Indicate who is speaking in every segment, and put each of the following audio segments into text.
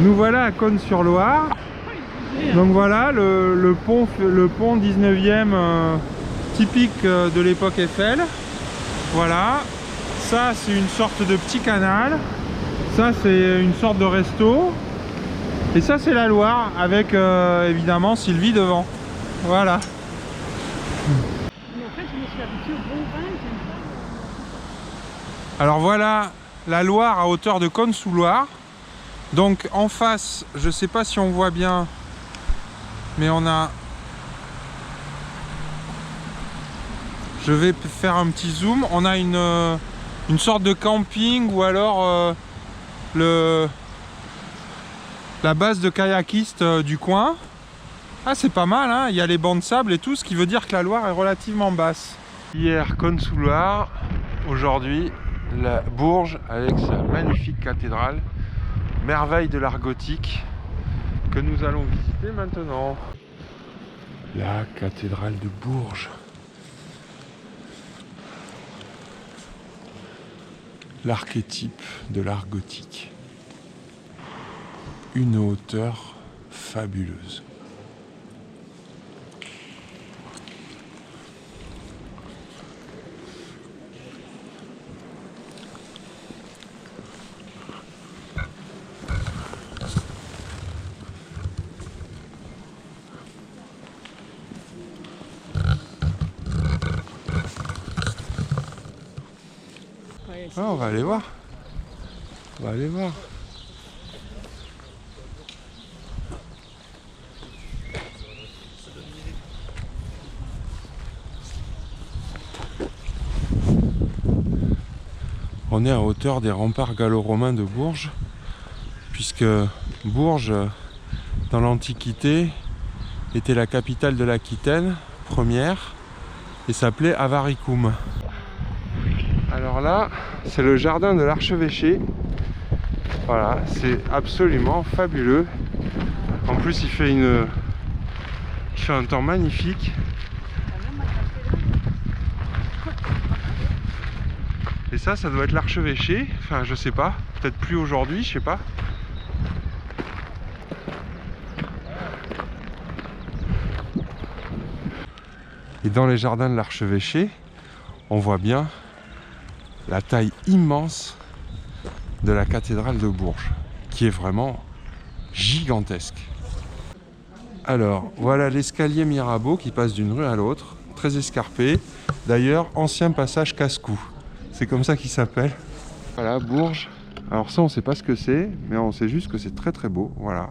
Speaker 1: Nous voilà à Cosne-sur-Loire. Donc voilà le pont 19e typique de l'époque Eiffel. Voilà, ça c'est une sorte de petit canal. Ça c'est une sorte de resto. Et ça c'est la Loire avec évidemment Sylvie devant. Voilà.
Speaker 2: Mais en fait, je me suis habituée au bon vin.
Speaker 1: Alors voilà la Loire à hauteur de Cosne-sous-Loire. Donc en face, je sais pas si on voit bien, mais on a... Je vais faire un petit zoom. On a une sorte de camping ou alors la base de kayakistes du coin. Ah, c'est pas mal, hein. Il y a les bancs de sable et tout, ce qui veut dire que la Loire est relativement basse. Hier, Cosne-sous-Loire. Aujourd'hui, la Bourges avec sa magnifique cathédrale. Merveille de l'art gothique que nous allons visiter maintenant. La cathédrale de Bourges. L'archétype de l'art gothique. Une hauteur fabuleuse. Ah, on va aller voir. On va aller voir. On est à hauteur des remparts gallo-romains de Bourges, puisque Bourges, dans l'Antiquité, était la capitale de l'Aquitaine, première, et s'appelait Avaricum. Alors là, c'est le jardin de l'archevêché. Voilà, c'est absolument fabuleux. En plus, il fait un temps magnifique. Et ça doit être l'archevêché. Enfin, je sais pas. Peut-être plus aujourd'hui, je sais pas. Et dans les jardins de l'archevêché, on voit bien la taille immense de la cathédrale de Bourges, qui est vraiment gigantesque. Alors, voilà l'escalier Mirabeau qui passe d'une rue à l'autre, très escarpé. D'ailleurs, ancien passage casse-cou. C'est comme ça qu'il s'appelle. Voilà, Bourges. Alors ça, on ne sait pas ce que c'est, mais on sait juste que c'est très très beau. Voilà.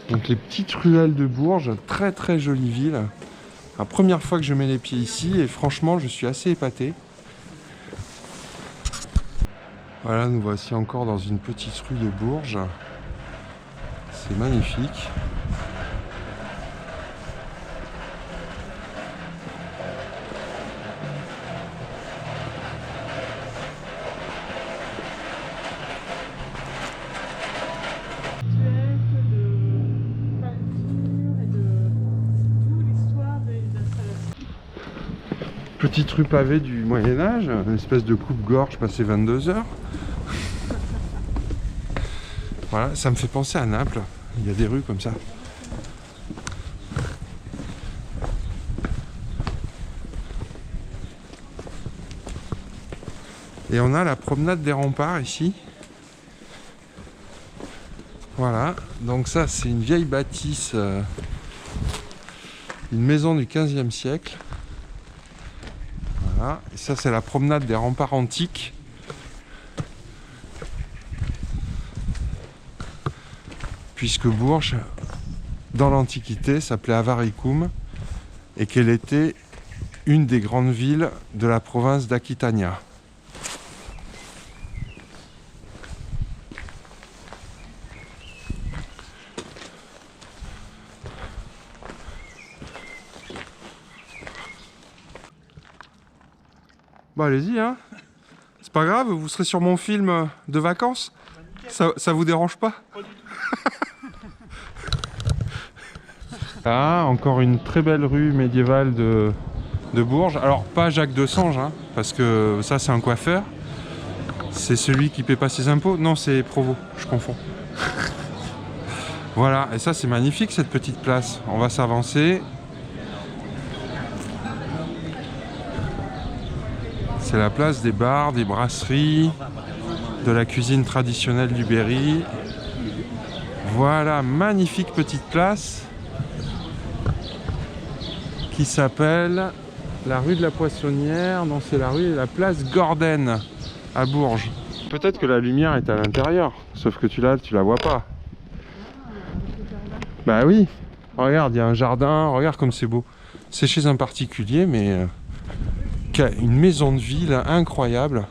Speaker 1: Donc les petites ruelles de Bourges, très très jolie ville. La première fois que je mets les pieds ici, et franchement, je suis assez épaté. Voilà, nous voici encore dans une petite rue de Bourges. C'est magnifique. Petite rue pavée du Moyen-Âge, une espèce de coupe-gorge passé 22 heures. Voilà, ça me fait penser à Naples. Il y a des rues comme ça. Et on a la promenade des remparts ici. Voilà, donc ça c'est une vieille bâtisse, une maison du 15e siècle. Voilà, et ça c'est la promenade des remparts antiques. Puisque Bourges, dans l'Antiquité, s'appelait Avaricum et qu'elle était une des grandes villes de la province d'Aquitania. Bon, allez-y, hein. C'est pas grave, vous serez sur mon film de vacances. Ça vous dérange pas?
Speaker 2: Pas du tout.
Speaker 1: Là, encore une très belle rue médiévale de Bourges. Alors, pas Jacques de Sange, hein, parce que ça, c'est un coiffeur. C'est celui qui paie pas ses impôts? Non, c'est Provo, je confonds. Voilà, et ça c'est magnifique cette petite place. On va s'avancer. C'est la place des bars, des brasseries, de la cuisine traditionnelle du Berry. Voilà, magnifique petite place qui s'appelle la rue de la Poissonnière. Non, c'est la rue de la place Gordenne à Bourges. Peut-être que la lumière est à l'intérieur, sauf que tu la vois pas. Bah oui, regarde, il y a un jardin, regarde comme c'est beau. C'est chez un particulier, mais qui a une maison de ville incroyable.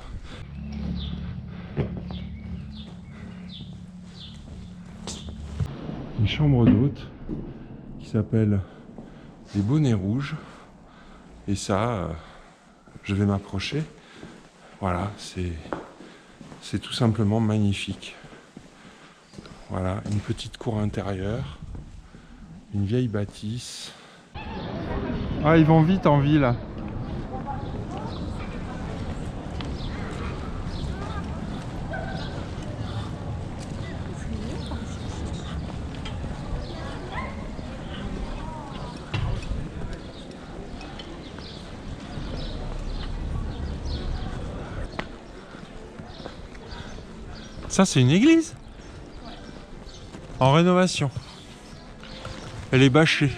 Speaker 1: Une chambre d'hôte qui s'appelle les Bonnets Rouges. Et ça, je vais m'approcher. Voilà, c'est tout simplement magnifique. Voilà, une petite cour intérieure, une vieille bâtisse. Ah, ils vont vite en ville. Ça, c'est une église en rénovation. Elle est bâchée.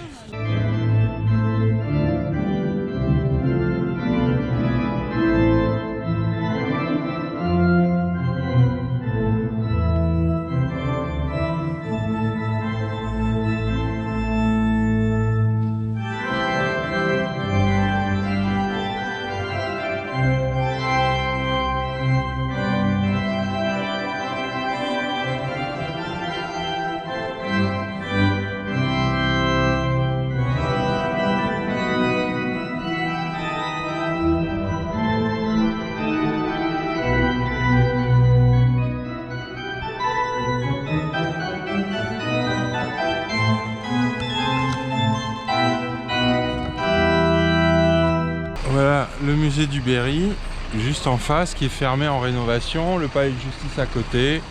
Speaker 1: Voilà le musée du Berry, juste en face, qui est fermé en rénovation, le palais de justice à côté.